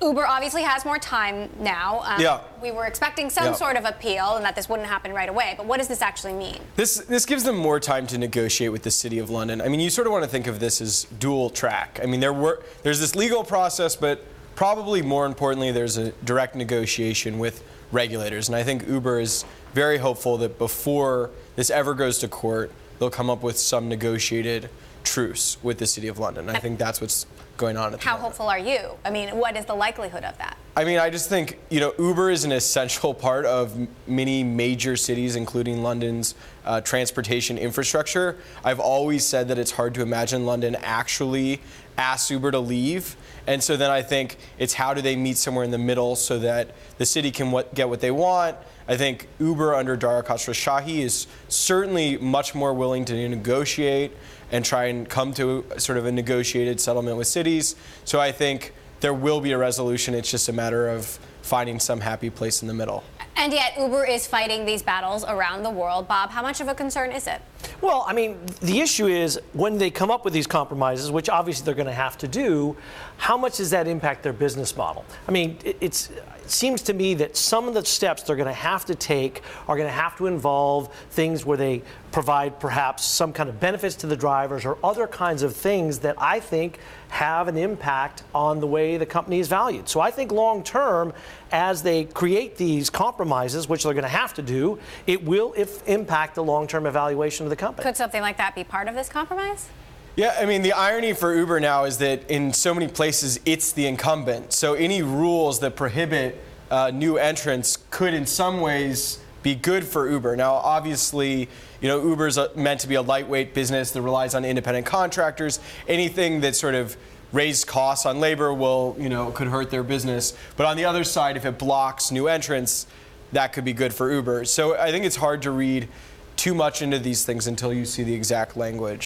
Uber obviously has more time now. We were expecting some sort of appeal and that this wouldn't happen right away, but what does this actually mean? This gives them more time to negotiate with the City of London. I mean, you sort of want to think of this as dual track. I mean, there's this legal process, but probably more importantly, there's a direct negotiation with regulators. And I think Uber is very hopeful that before this ever goes to court, they'll come up with some negotiated truce with the City of London. I think that's what's going on at the moment. How hopeful are you? I mean, what is the likelihood of that? I mean, I just think, Uber is an essential part of many major cities, including London's transportation infrastructure. I've always said that it's hard to imagine London actually asks Uber to leave. And so then I think it's how do they meet somewhere in the middle so that the city can get what they want. I think Uber under Dara Khosrowshahi is certainly much more willing to negotiate and try and come to sort of a negotiated settlement with cities. So I think there will be a resolution. It's just a matter of finding some happy place in the middle. And yet Uber is fighting these battles around the world. Bob, how much of a concern is it? Well, I mean, the issue is when they come up with these compromises, which obviously they're going to have to do, how much does that impact their business model? I mean, it seems to me that some of the steps they're going to have to take are going to have to involve things where they provide perhaps some kind of benefits to the drivers or other kinds of things that I think have an impact on the way the company is valued. So I think long term, as they create these compromises, which they're going to have to do, it will impact the long-term evaluation of the company. Could something like that be part of this compromise? Yeah, I mean, the irony for Uber now is that in so many places, it's the incumbent. So any rules that prohibit new entrants could in some ways be good for Uber. Now, obviously, Uber's meant to be a lightweight business that relies on independent contractors. Anything that sort of raise costs on labor will, could hurt their business. But on the other side, if it blocks new entrants, that could be good for Uber. So I think it's hard to read too much into these things until you see the exact language.